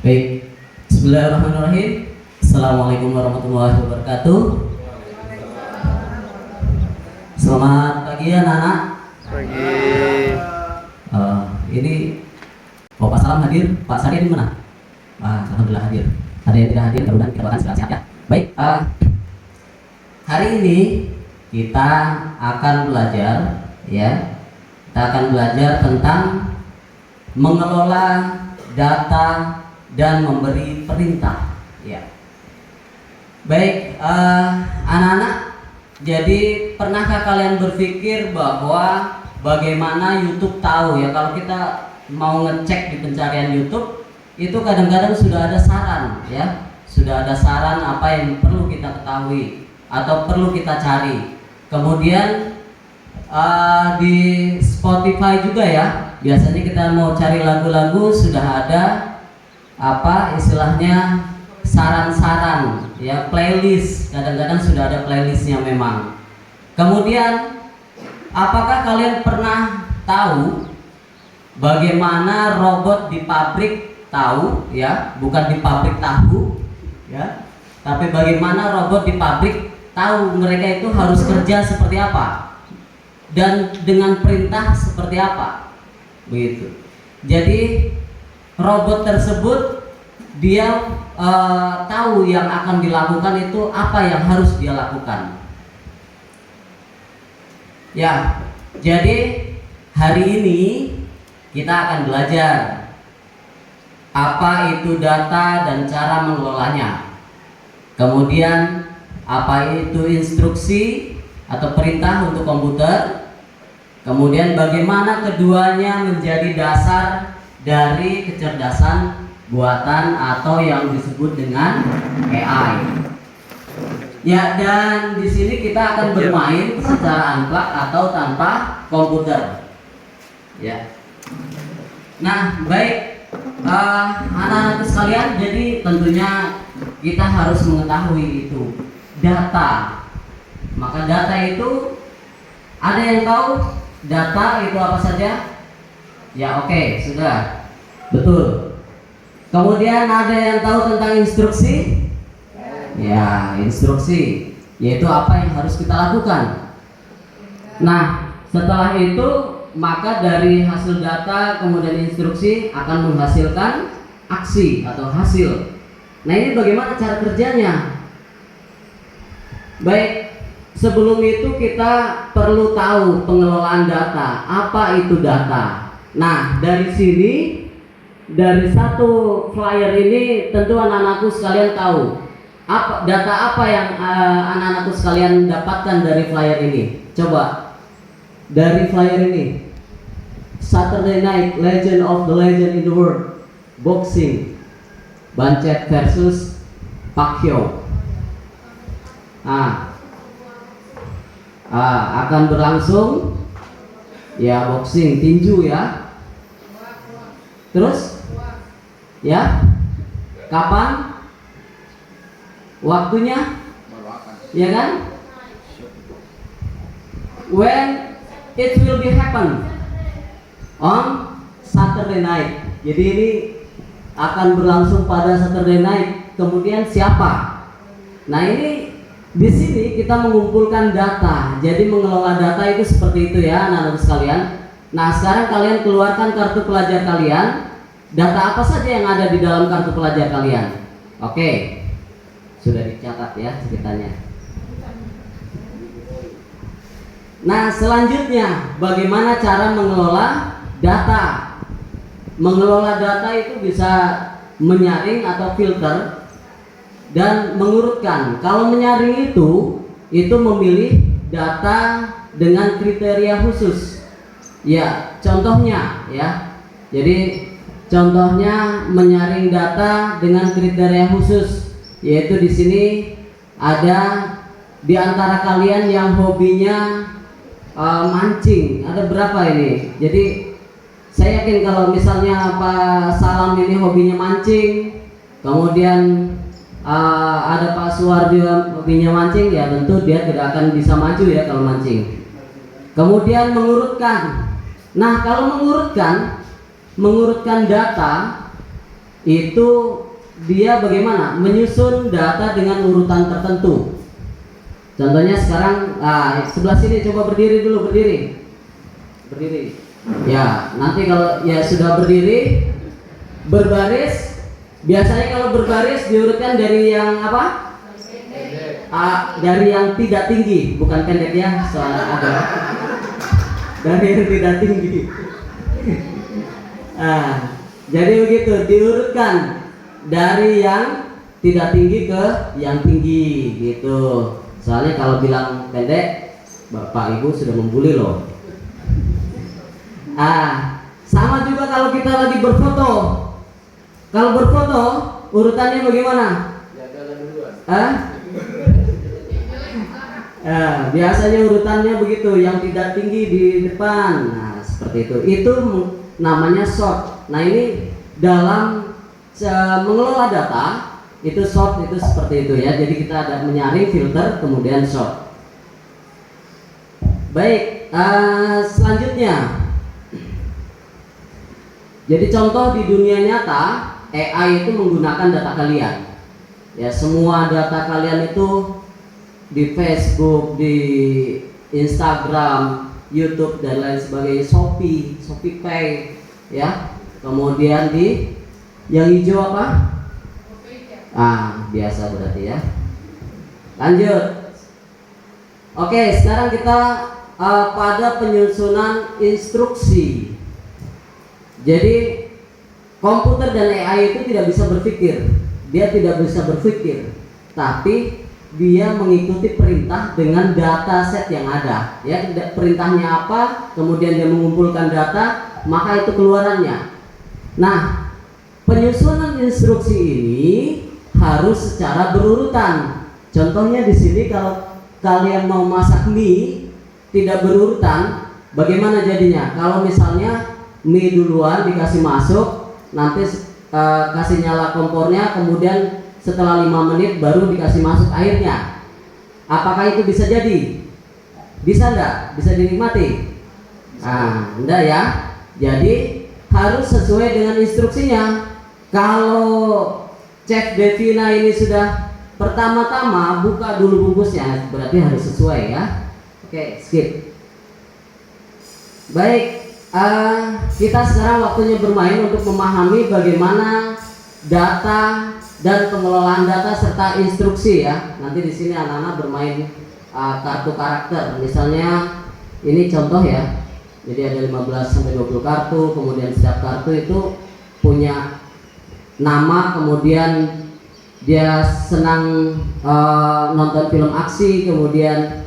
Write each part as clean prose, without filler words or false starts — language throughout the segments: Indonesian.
Baik, Bismillahirrahmanirrahim. Assalamualaikum warahmatullahi wabarakatuh. Selamat pagi anak-anak. Pagi. Ini Bapak Salam hadir, Pak Sari di mana? Alhamdulillah hadir. Ada yang tidak hadir, mudah-mudahan kita akan sehat ya. Baik, hari ini kita akan belajar ya. Kita akan belajar tentang mengelola data dan memberi perintah ya. Baik, anak-anak, jadi pernahkah kalian berpikir bahwa bagaimana YouTube tahu ya kalau kita mau ngecek di pencarian YouTube itu kadang-kadang sudah ada saran ya, sudah ada saran apa yang perlu kita ketahui atau perlu kita cari. Kemudian di Spotify juga ya, biasanya kita mau cari lagu-lagu sudah ada apa istilahnya saran-saran ya, playlist, kadang-kadang sudah ada playlistnya memang. Kemudian apakah kalian pernah tahu bagaimana robot di pabrik tahu ya, bukan di pabrik tahu ya, tapi bagaimana robot di pabrik tahu mereka itu harus kerja seperti apa dan dengan perintah seperti apa begitu. Jadi robot tersebut dia tahu yang akan dilakukan itu apa yang harus dia lakukan. Ya, jadi hari ini kita akan belajar apa itu data dan cara mengelolanya. Kemudian apa itu instruksi atau perintah untuk komputer. Kemudian bagaimana keduanya menjadi dasar dari kecerdasan buatan atau yang disebut dengan AI. Ya, dan di sini kita akan bermain secara unplug atau tanpa komputer. Ya. Nah, baik anak-anak sekalian, jadi tentunya kita harus mengetahui itu data. Maka data itu ada yang tahu data itu apa saja? Ya, oke, sudah. Betul. Kemudian ada yang tahu tentang instruksi? Ya, instruksi yaitu apa yang harus kita lakukan. Nah, setelah itu maka dari hasil data kemudian instruksi akan menghasilkan aksi atau hasil. Nah, ini bagaimana cara kerjanya? Baik, sebelum itu kita perlu tahu pengelolaan data. Apa itu data? Nah, dari sini, dari satu flyer ini tentu anak-anakku sekalian tahu data apa yang anak-anakku sekalian dapatkan dari flyer ini. Coba dari flyer ini, Saturday Night Legend of the Legend in the World Boxing, Bancet versus Pacquiao. Akan berlangsung ya, boxing tinju ya. Terus ya, kapan waktunya? Ya kan? When it will be happen on Saturday night. Jadi ini akan berlangsung pada Saturday night. Kemudian siapa? Nah, ini di sini kita mengumpulkan data. Jadi mengelola data itu seperti itu ya anak-anak sekalian. Nah, sekarang kalian keluarkan kartu pelajar kalian. Data apa saja yang ada di dalam kartu pelajar kalian? Oke, sudah dicatat ya ceritanya. Nah, selanjutnya bagaimana cara mengelola data? Mengelola data itu bisa menyaring atau filter dan mengurutkan. Kalau menyaring itu memilih data dengan kriteria khusus. Ya, contohnya ya. Jadi contohnya menyaring data dengan kriteria khusus, yaitu di sini ada di antara kalian yang hobinya mancing. Ada berapa ini? Jadi saya yakin kalau misalnya Pak Salam ini hobinya mancing, kemudian ada Pak Suwardi hobinya mancing, ya tentu dia tidak akan bisa maju ya kalau mancing. Kemudian mengurutkan. Nah, kalau mengurutkan data itu dia bagaimana menyusun data dengan urutan tertentu. Contohnya sekarang, sebelah sini coba berdiri dulu, berdiri. Ya, nanti kalau ya sudah berdiri, berbaris. Biasanya kalau berbaris diurutkan dari yang apa? Dari yang tidak tinggi, bukan pendek ya, soalnya ada. Dari yang tidak tinggi. Jadi begitu, diurutkan dari yang tidak tinggi ke yang tinggi gitu. Soalnya kalau bilang pendek, Bapak Ibu sudah membuli loh. Sama juga kalau kita lagi berfoto. Kalau berfoto, urutannya bagaimana? Biasanya urutannya begitu, yang tidak tinggi di depan. Nah, seperti itu. Itu namanya sort. Nah, ini dalam mengelola data itu sort itu seperti itu ya. Jadi kita ada menyaring, filter, kemudian sort. Baik, selanjutnya. Jadi contoh di dunia nyata, AI itu menggunakan data kalian. Ya, semua data kalian itu di Facebook, di Instagram, YouTube dan lain sebagainya, Shopee Pay, ya. Kemudian di yang hijau apa? Biasa berarti ya. Lanjut. Oke, sekarang kita pada penyusunan instruksi. Jadi komputer dan AI itu tidak bisa berpikir. Dia tidak bisa berpikir, tapi dia mengikuti perintah dengan data set yang ada. Ya, perintahnya apa, kemudian dia mengumpulkan data, maka itu keluarannya. Nah, penyusunan instruksi ini harus secara berurutan. Contohnya di sini kalau kalian mau masak mie tidak berurutan, bagaimana jadinya? Kalau misalnya mie duluan dikasih masuk, nanti kasih nyala kompornya, kemudian setelah 5 menit baru dikasih masuk airnya. Apakah itu bisa jadi? Bisa enggak? Bisa dinikmati? Enggak ya. Jadi harus sesuai dengan instruksinya. Kalau Chef Devina ini sudah pertama-tama buka dulu bungkusnya, berarti harus sesuai ya. Oke, skip. Baik. Kita sekarang waktunya bermain untuk memahami bagaimana data dan pengelolaan data serta instruksi ya. Nanti di sini anak-anak bermain kartu karakter. Misalnya ini contoh ya. Jadi ada 15 sampai 20 kartu, kemudian setiap kartu itu punya nama, kemudian dia senang nonton film aksi, kemudian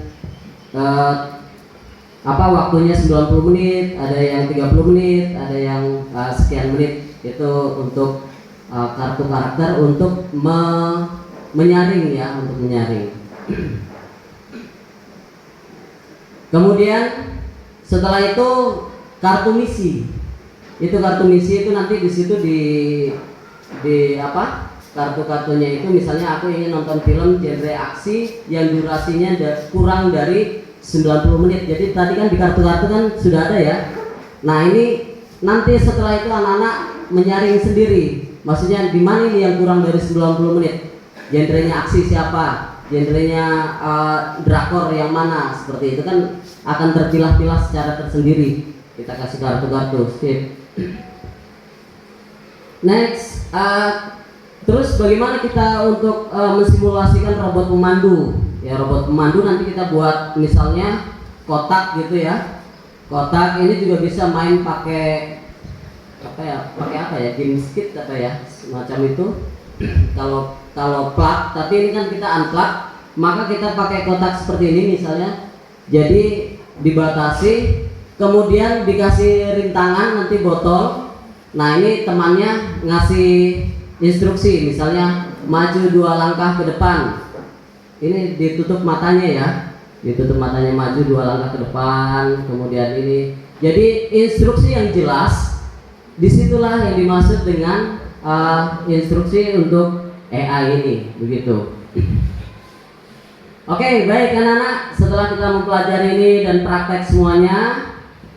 waktunya 90 menit, ada yang 30 menit, ada yang sekian menit. Itu untuk kartu karakter untuk menyaring ya, untuk menyaring. Kemudian setelah itu kartu misi. Itu kartu misi itu nanti di situ di kartu-kartunya itu misalnya aku ingin nonton film genre aksi yang durasinya kurang dari 90 menit. Jadi tadi kan di kartu-kartu kan sudah ada ya. Nah, ini nanti setelah itu anak-anak menyaring sendiri. Maksudnya di mana ini yang kurang dari 90 menit? Genrenya aksi siapa? Genrenya drakor yang mana? Seperti itu kan akan terpilah-pilah secara tersendiri. Kita kasih kartu-kartu. Skip. Next, terus bagaimana kita untuk mensimulasikan robot pemandu? Ya, robot pemandu nanti kita buat misalnya kotak gitu ya. Kotak ini juga bisa main pakai game skit semacam itu. Kalau plug, tapi ini kan kita unplug, maka kita pakai kotak seperti ini misalnya. Jadi dibatasi, kemudian dikasih rintangan nanti botol. Nah, ini temannya ngasih instruksi, misalnya maju 2 langkah ke depan. Ini ditutup matanya ya, ditutup matanya, maju 2 langkah ke depan, kemudian ini. Jadi instruksi yang jelas, disitulah yang dimaksud dengan instruksi untuk AI ini, begitu. Oke, baik anak-anak, setelah kita mempelajari ini dan praktek semuanya,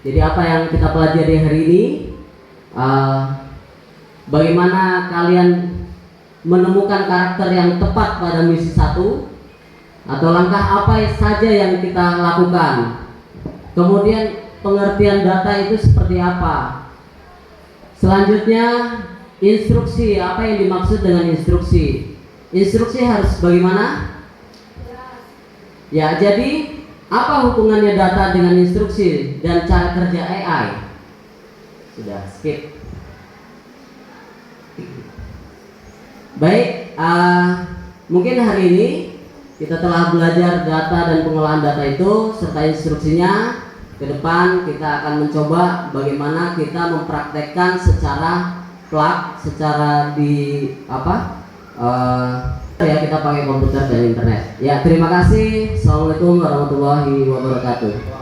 jadi apa yang kita pelajari hari ini? bagaimana kalian menemukan karakter yang tepat pada misi 1, atau langkah apa saja yang kita lakukan. Kemudian pengertian data itu seperti apa. Selanjutnya instruksi, apa yang dimaksud dengan instruksi. Instruksi harus bagaimana? Ya, jadi apa hubungannya data dengan instruksi dan cara kerja AI? Sudah, skip. Baik, mungkin hari ini kita telah belajar data dan pengolahan data itu serta instruksinya. Ke depan kita akan mencoba bagaimana kita mempraktekkan secara plug, secara ya kita pakai komputer dan internet. Ya, terima kasih. Assalamualaikum warahmatullahi wabarakatuh.